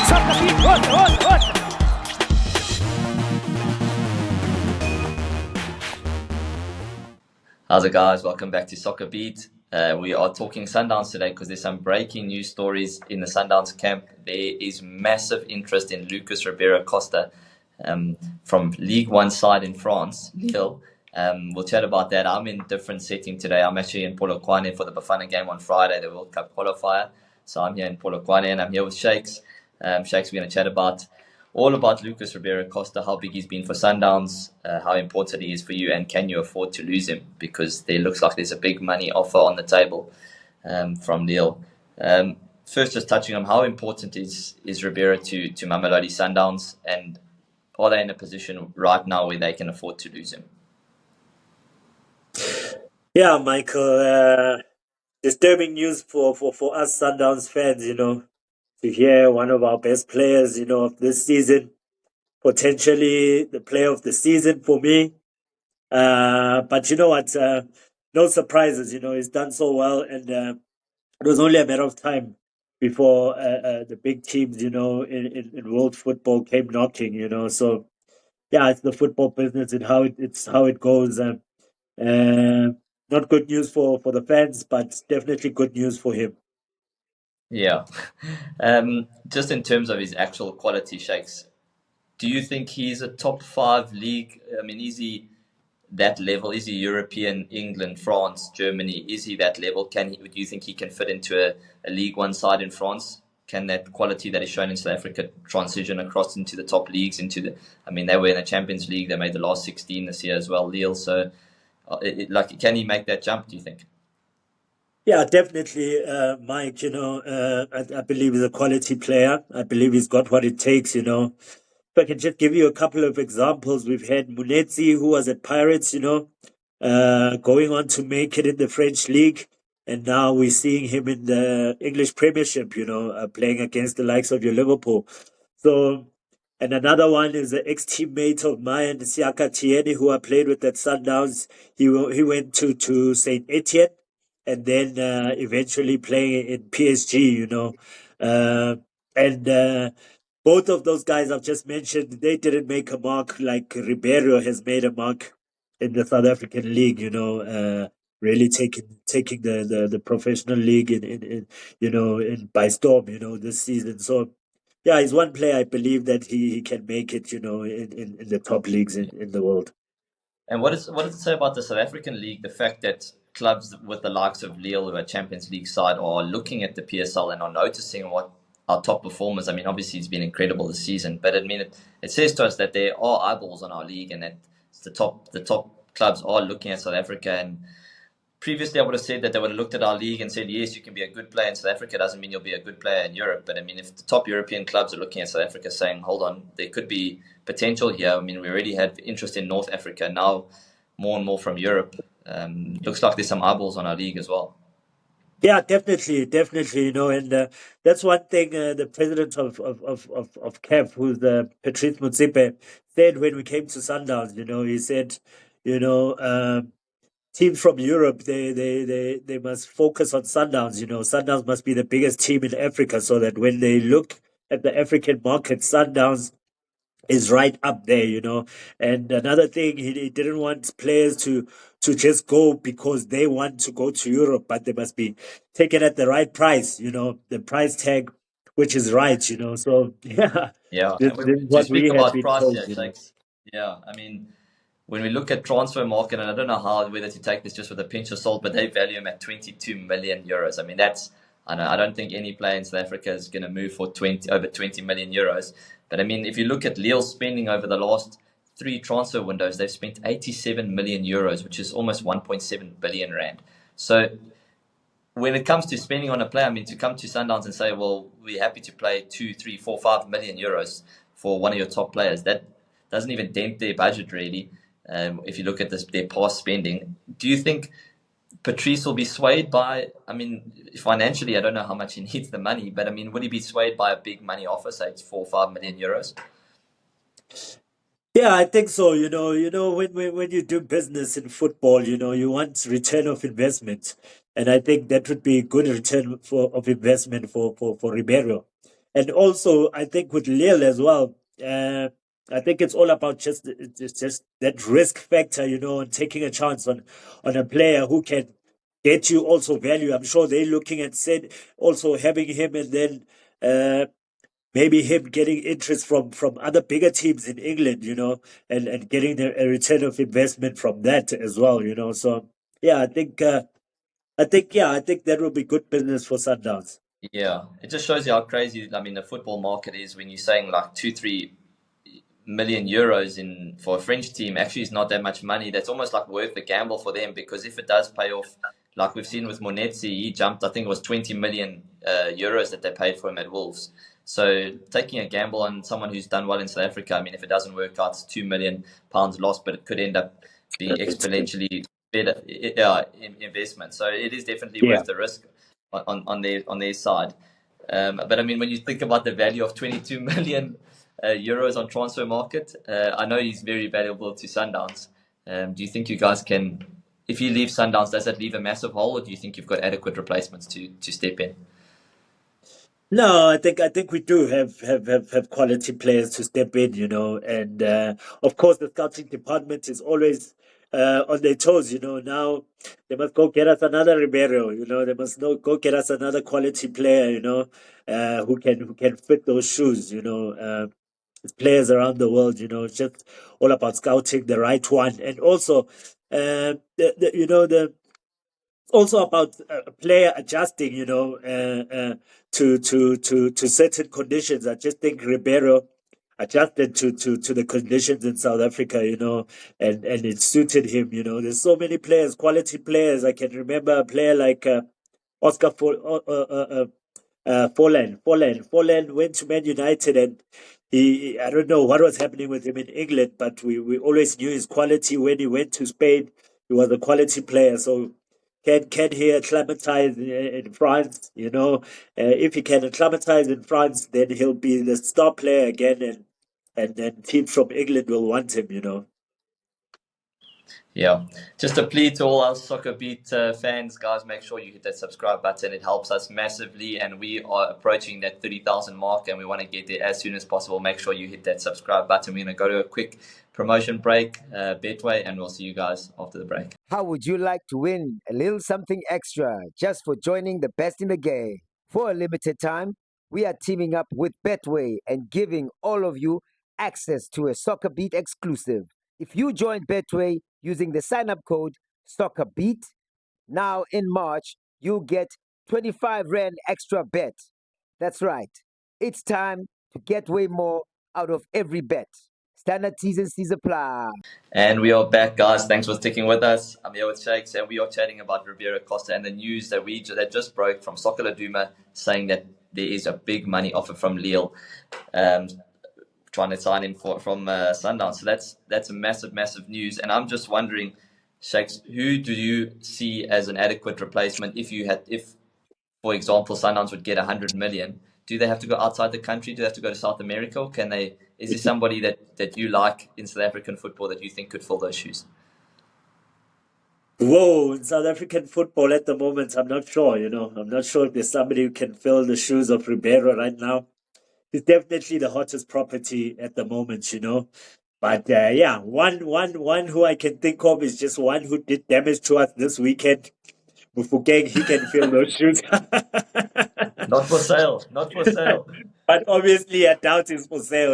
SoccerBeat, what? How's it, guys? Welcome back to SoccerBeat. We are talking Sundowns today because there's some breaking news stories in the Sundowns camp. There is massive interest in Lucas Ribeiro from Ligue 1 side in France, Lille. We'll chat about that. I'm in a different setting today. I'm actually in Polokwane for the Bafana game on Friday, the World Cup qualifier. So I'm here in Polokwane and I'm here with Shakes. Shakes, we're going to chat all about Lucas Ribeiro Costa, how big he's been for Sundowns, how important he is for you, and can you afford to lose him? Because there looks like there's a big money offer on the table from Lille. First, just touching on how important is Ribeiro to Mamelodi Sundowns, and are they in a position right now where they can afford to lose him? Yeah, Michael, disturbing news for us Sundowns fans, to hear one of our best players, of this season, potentially the player of the season for me. But you know what? No surprises, he's done so well, and it was only a matter of time before the big teams, in world football came knocking, So, yeah, it's the football business and it's how it goes. Not good news for the fans, but definitely good news for him. Yeah. Just in terms of his actual quality, Shakes, do you think he's a top 5 league? I mean, is he that level? Is he European, England, France, Germany? Is he that level? Do you think he can fit into a League 1 side in France? Can that quality that is shown in South Africa transition across into the top leagues? They were in the Champions League. They made the last 16 this year as well, Lille. So, can he make that jump, do you think? Yeah, definitely, Mike. I believe he's a quality player. I believe he's got what it takes, If I can just give you a couple of examples, we've had Munetsi, who was at Pirates, going on to make it in the French league. And now we're seeing him in the English Premiership, playing against the likes of your Liverpool. So, and another one is an ex-teammate of mine, Siaka Tieni, who I played with at Sundowns. He went to Saint Etienne and then eventually playing in PSG, and both of those guys I've just mentioned, they didn't make a mark like Ribeiro has made a mark in the South African league, really taking the professional league in by storm, this season. So yeah, he's one player I believe that he can make it, in the top leagues in the world. And what does it say about the South African league? The fact that clubs with the likes of Lille, who are Champions League side, are looking at the PSL and are noticing what our top performers. Obviously, it's been incredible this season, but it says to us that there are eyeballs on our league, and that the top clubs are looking at South Africa. And previously, I would have said that they would have looked at our league and said, yes, you can be a good player in South Africa. Doesn't mean you'll be a good player in Europe. But if the top European clubs are looking at South Africa saying, hold on, there could be potential here. We already had interest in North Africa. Now, more and more from Europe. Looks like there's some eyeballs on our league as well. Yeah, definitely, and that's one thing the president of CAF, who's Patrice Motsepe, said when we came to Sundowns. He said, teams from Europe, they must focus on Sundowns. Sundowns must be the biggest team in Africa, so that when they look at the African market, Sundowns is right up there, And another thing, he didn't want players to just go because they want to go to Europe, but they must be taken at the right price, the price tag, which is right, So yeah, Yeah. this is what we have been told. Yeah, when we look at transfer market, and I don't know whether to take this just with a pinch of salt, but they value him at 22 million euros. I don't think any player in South Africa is going to move for over 20 million euros. But if you look at Lille's spending over the last 3 transfer windows, they've spent 87 million euros, which is almost 1.7 billion rand. So when it comes to spending on a player, to come to Sundowns and say, well, we're happy to play 2, 3, 4, 5 million euros for one of your top players, that doesn't even dent their budget really. If you look at their past spending, do you think Patrice will be swayed by, financially, I don't know how much he needs the money, but would he be swayed by a big money offer, say it's 4 or 5 million euros? Yeah, I think so. When you do business in football, you want return of investment. And I think that would be a good return of investment for Ribeiro. And also, I think with Lille as well, I think it's all about just that risk factor, and taking a chance on a player who can get you also value. I'm sure they're looking at said also having him, and then maybe him getting interest from other bigger teams in England, and getting a return of investment from that as well, So yeah, I think that will be good business for Sundowns. Yeah, it just shows you how crazy, I mean, the football market is when you're saying like 2, 3 million euros in for a French team actually is not that much money. That's almost like worth the gamble for them because if it does pay off, like we've seen with Munetsi, he jumped, I think it was 20 million euros that they paid for him at Wolves. So taking a gamble on someone who's done well in South Africa, I mean, if it doesn't work out, it's £2 million lost, but it could end up being exponentially better investment. So it is definitely Yeah. worth the risk on their side. But I mean, when you think about the value of 22 million euros on transfer market, I know he's very valuable to Sundowns. Do you think you guys can, if you leave Sundowns, does that leave a massive hole, or do you think you've got adequate replacements to step in? No, I think we do have quality players to step in, and of course the scouting department is always on their toes, Now they must go get us another Ribeiro, They must go get us another quality player, who can fit those shoes, Players around the world, It's just all about scouting the right one, and also the also about a player adjusting, to certain conditions. I just think Ribeiro adjusted to the conditions in South Africa, and it suited him. There's so many players, quality players. I can remember a player like Oscar Folland went to Man United, and I don't know what was happening with him in England, but we always knew his quality when he went to Spain. He was a quality player. So can he acclimatize in France? If he can acclimatize in France, then he'll be the star player again, and then teams from England will want him. Yeah, just a plea to all our SoccerBeat fans, guys. Make sure you hit that subscribe button. It helps us massively, and we are approaching that 30,000 mark, and we want to get there as soon as possible. Make sure you hit that subscribe button. We're going to go to a quick promotion break, Betway, and we'll see you guys after the break. How would you like to win a little something extra just for joining the best in the game? For a limited time, we are teaming up with Betway and giving all of you access to a SoccerBeat exclusive. If you join Betway using the sign-up code SoccerBeat, now in March, you'll get 25 Rand extra bet. That's right. It's time to get way more out of every bet. Standard T's and C's apply. And we are back, guys. Thanks for sticking with us. I'm here with Shakes, and we are chatting about Ribeiro Costa and the news that just broke from Soccer Laduma saying that there is a big money offer from Lille, trying to sign him from Sundowns. So that's a massive news. And I'm just wondering, Shakes, who do you see as an adequate replacement if, for example, Sundowns would get 100 million? Do they have to go outside the country? Do they have to go to South America? Or is there somebody that you like in South African football that you think could fill those shoes? Whoa, in South African football at the moment, I'm not sure, I'm not sure if there's somebody who can fill the shoes of Ribeiro right now. He's definitely the hottest property at the moment, But yeah, one who I can think of is just one who did damage to us this weekend. Mofokeng, he can fill those shoes. Not for sale. Not for sale. But obviously, I doubt it's for sale,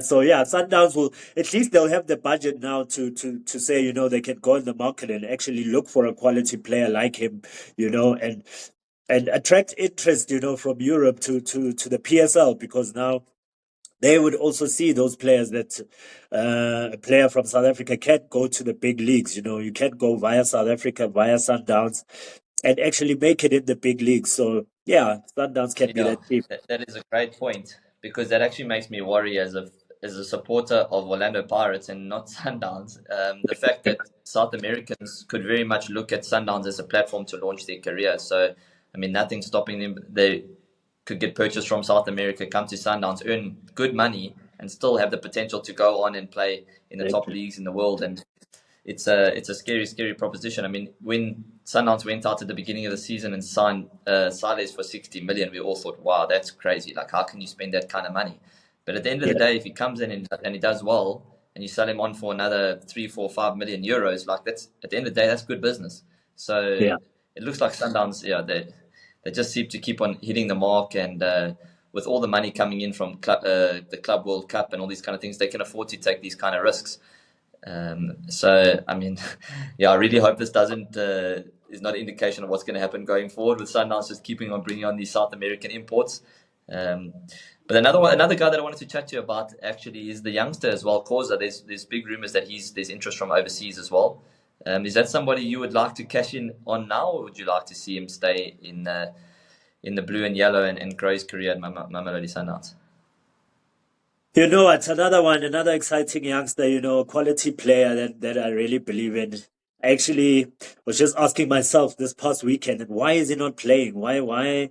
So yeah, Sundowns will at least they'll have the budget now to say they can go in the market and actually look for a quality player like him, and attract interest, from Europe to the PSL, because now they would also see those players that a player from South Africa can't go to the big leagues. You can't go via South Africa, via Sundowns, and actually make it in the big leagues. So yeah, Sundowns can be Yeah, that team. that is a great point because that actually makes me worry as a supporter of Orlando Pirates and not Sundowns. The fact that South Americans could very much look at Sundowns as a platform to launch their career. So, I mean, nothing's stopping them. They could get purchased from South America, come to Sundowns, earn good money, and still have the potential to go on and play in the top leagues in the world. And it's a scary proposition. I mean, when Sundowns went out at the beginning of the season and signed Sales for 60 million, we all thought, wow, that's crazy. Like, how can you spend that kind of money? But at the end of the day, if he comes in and he does well, and you sell him on for another 3, 4, 5 million euros, like, that's, at the end of the day, that's good business. So it looks like Sundowns, they just seem to keep on hitting the mark, and with all the money coming in from the Club World Cup and all these kind of things, they can afford to take these kind of risks. So, I mean, I really hope this is not an indication of what's going to happen going forward with Sundowns just keeping on bringing on these South American imports. But another guy that I wanted to chat to you about actually is the youngster as well, Koza. There's big rumors that there's interest from overseas as well. Is that somebody you would like to cash in on now, or would you like to see him stay in the blue and yellow and grow his career at Mamelodi Sundowns? You know, it's another exciting youngster, a quality player that I really believe in. I actually was just asking myself this past weekend, why is he not playing? Why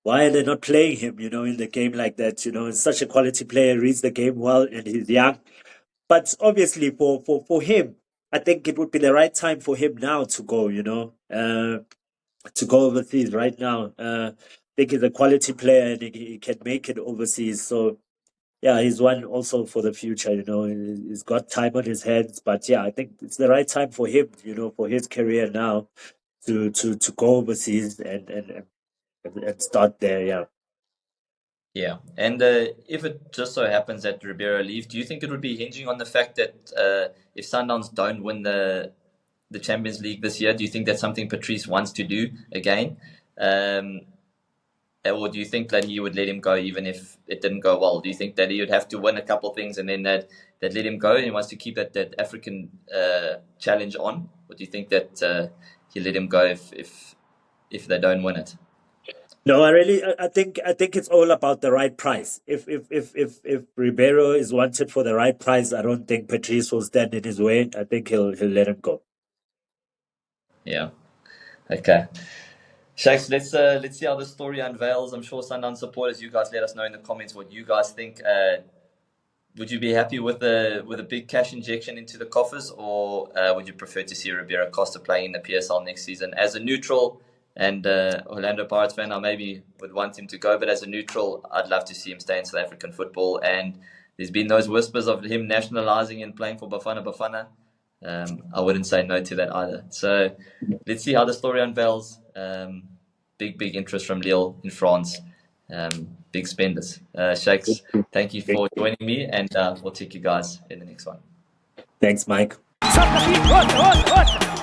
are they not playing him, in the game like that? He's such a quality player, reads the game well, and he's young. But obviously for him, I think it would be the right time for him now to go, to go overseas right now. I think he's a quality player and he can make it overseas. So, yeah, he's one also for the future, He's got time on his hands. But, yeah, I think it's the right time for him, for his career now to go overseas and start there, yeah. Yeah, and if it just so happens that Ribeiro leaves, do you think it would be hinging on the fact that if Sundowns don't win the Champions League this year, do you think that's something Patrice wants to do again? Or do you think that he would let him go even if it didn't go well? Do you think that he would have to win a couple of things and then that let him go, and he wants to keep that African challenge on? Or do you think that he'll let him go if they don't win it? No, I think it's all about the right price. If Ribeiro is wanted for the right price, I don't think Patrice will stand in his way. I think he'll let him go. Yeah. Okay. Shakes, let's see how the story unveils. I'm sure Sundowns supporters, you guys let us know in the comments what you guys think. Would you be happy with a big cash injection into the coffers, or would you prefer to see Ribeiro Costa playing in the PSL next season? As a neutral and Orlando Pirates fan, I maybe would want him to go, but as a neutral, I'd love to see him stay in South African football. And there's been those whispers of him nationalising and playing for Bafana. I wouldn't say no to that either. So let's see how the story unveils. Big interest from Lille in France. Big spenders. Shakes, thank you for joining me, and we'll take you guys in the next one. Thanks, Mike. SoccerBeat,